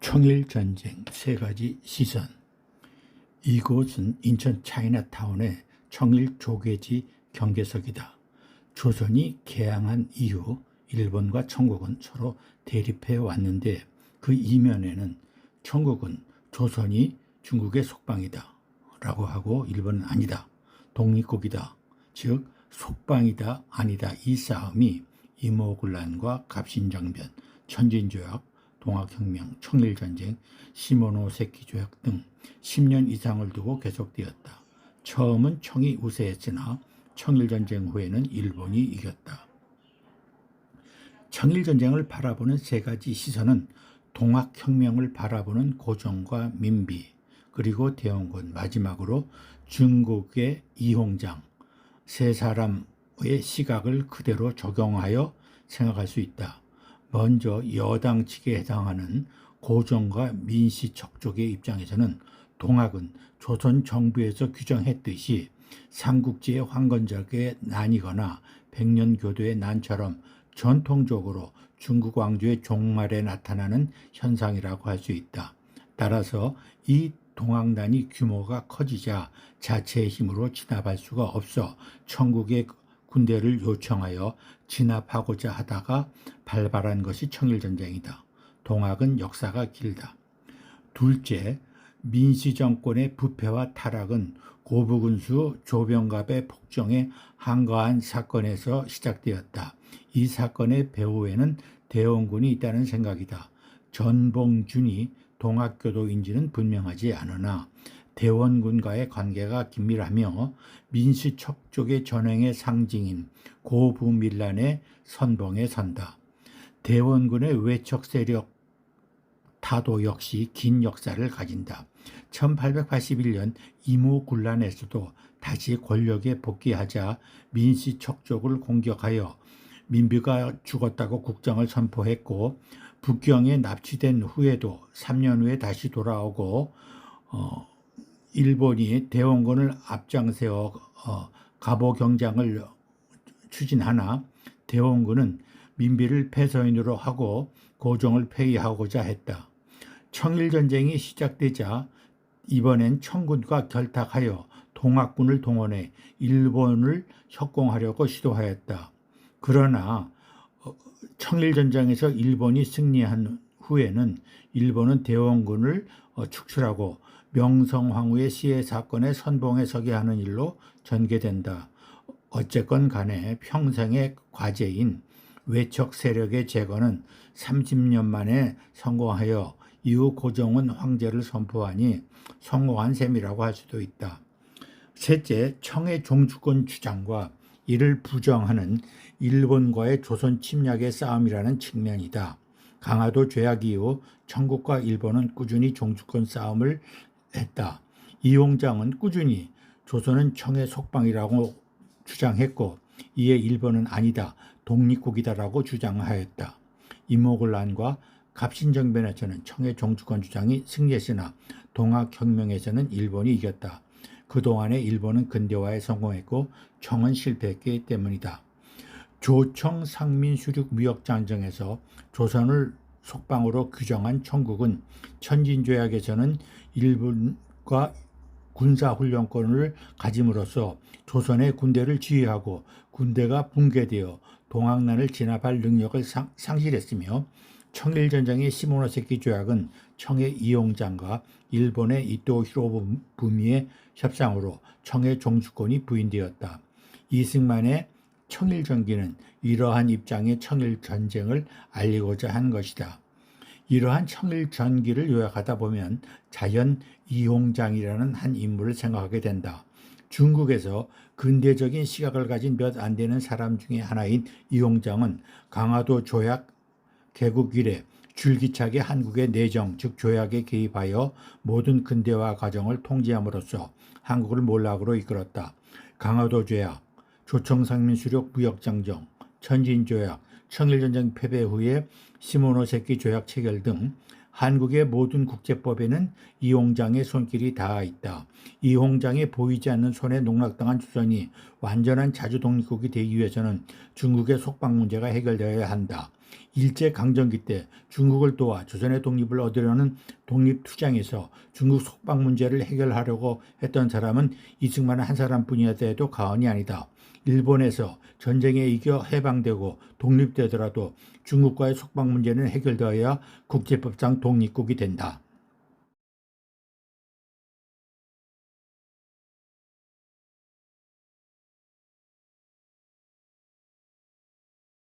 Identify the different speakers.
Speaker 1: 청일전쟁 세 가지 시선. 이곳은 인천 차이나타운의 청일 조개지 경계석이다. 조선이 개항한 이후 일본과 청국은 서로 대립해 왔는데 그 이면에는 청국은 조선이 중국의 속방이다 라고 하고 일본은 아니다, 독립국이다, 즉 속방이다 아니다, 이 싸움이 이모군란과 갑신정변, 천진조약, 동학혁명, 청일전쟁, 시모노세키 조약 등 10년 이상을 두고 계속되었다. 처음은 청이 우세했으나 청일전쟁 후에는 일본이 이겼다. 청일전쟁을 바라보는 세 가지 시선은 동학혁명을 바라보는 고종과 민비, 그리고 대원군, 마지막으로 중국의 이홍장, 세 사람의 시각을 그대로 적용하여 생각할 수 있다. 먼저 여당 측에 해당하는 고종과 민시척 쪽의 입장에서는 동학은 조선 정부에서 규정했듯이 삼국지의 황건적의 난이거나 백년교도의 난처럼 전통적으로 중국 왕조의 종말에 나타나는 현상이라고 할 수 있다. 따라서 이 동학난이 규모가 커지자 자체의 힘으로 진압할 수가 없어 청국의 군대를 요청하여 진압하고자 하다가 발발한 것이 청일전쟁이다. 동학은 역사가 길다. 둘째, 민시정권의 부패와 타락은 고부군수 조병갑의 폭정에 한거한 사건에서 시작되었다. 이 사건의 배후에는 대원군이 있다는 생각이다. 전봉준이 동학교도인지는 분명하지 않으나 대원군과의 관계가 긴밀하며 민시척 쪽의 전횡의 상징인 고부밀란의 선봉에 선다. 대원군의 외척 세력 타도 역시 긴 역사를 가진다. 1881년 이모군란에서도 다시 권력에 복귀하자 민시척 쪽을 공격하여 민비가 죽었다고 국정을 선포했고, 북경에 납치된 후에도 3년 후에 다시 돌아오고 일본이 대원군을 앞장세워 갑오 경장을 추진하나 대원군은 민비를 패서인으로 하고 고종을 폐위하고자 했다. 청일전쟁이 시작되자 이번엔 청군과 결탁하여 동학군을 동원해 일본을 협공하려고 시도하였다. 그러나 청일전쟁에서 일본이 승리한 후에는 일본은 대원군을 축출하고 명성황후의 시해 사건의 선봉에 서게 하는 일로 전개된다. 어쨌건 간에 평생의 과제인 외척 세력의 제거는 30년 만에 성공하여 이후 고종은 황제를 선포하니 성공한 셈이라고 할 수도 있다. 셋째, 청의 종주권 주장과 이를 부정하는 일본과의 조선 침략의 싸움이라는 측면이다. 강화도 조약 이후 청국과 일본은 꾸준히 종주권 싸움을 했다. 이홍장은 꾸준히 조선은 청의 속방이라고 주장했고, 이에 일본은 아니다, 독립국이다라고 주장하였다. 이모군란과 갑신정변에서는 청의 종주권 주장이 승리했으나 동학혁명에서는 일본이 이겼다. 그동안에 일본은 근대화에 성공했고 청은 실패했기 때문이다. 조청 상민 수륙 무역장정에서 조선을 속방으로 규정한 청국은 천진조약에서는 일본과 군사훈련권을 가짐으로써 조선의 군대를 지휘하고 군대가 붕괴되어 동학난을 진압할 능력을 상실했으며, 청일전쟁의 시모노세키 조약은 청의 이홍장과 일본의 이토 히로부미의 협상으로 청의 종주권이 부인되었다. 이승만의 청일전기는 이러한 입장의 청일전쟁을 알리고자 한 것이다. 이러한 청일전기를 요약하다 보면 자연 이홍장이라는 한 인물을 생각하게 된다. 중국에서 근대적인 시각을 가진 몇 안 되는 사람 중에 하나인 이홍장은 강화도 조약 개국 이래 줄기차게 한국의 내정, 즉 조약에 개입하여 모든 근대화 과정을 통제함으로써 한국을 몰락으로 이끌었다. 강화도 조약, 조청상민 수륙 무역장정, 천진조약, 청일전쟁 패배 후에 시모노세키 조약 체결 등 한국의 모든 국제법에는 이홍장의 손길이 닿아 있다. 이홍장의 보이지 않는 손에 농락당한 조선이 완전한 자주 독립국이 되기 위해서는 중국의 속방 문제가 해결되어야 한다. 일제강점기 때 중국을 도와 조선의 독립을 얻으려는 독립투쟁에서 중국 속박 문제를 해결하려고 했던 사람은 이승만 한 사람뿐이었다 해도 과언이 아니다. 일본에서 전쟁에 이겨 해방되고 독립되더라도 중국과의 속박 문제는 해결되어야 국제법상 독립국이 된다.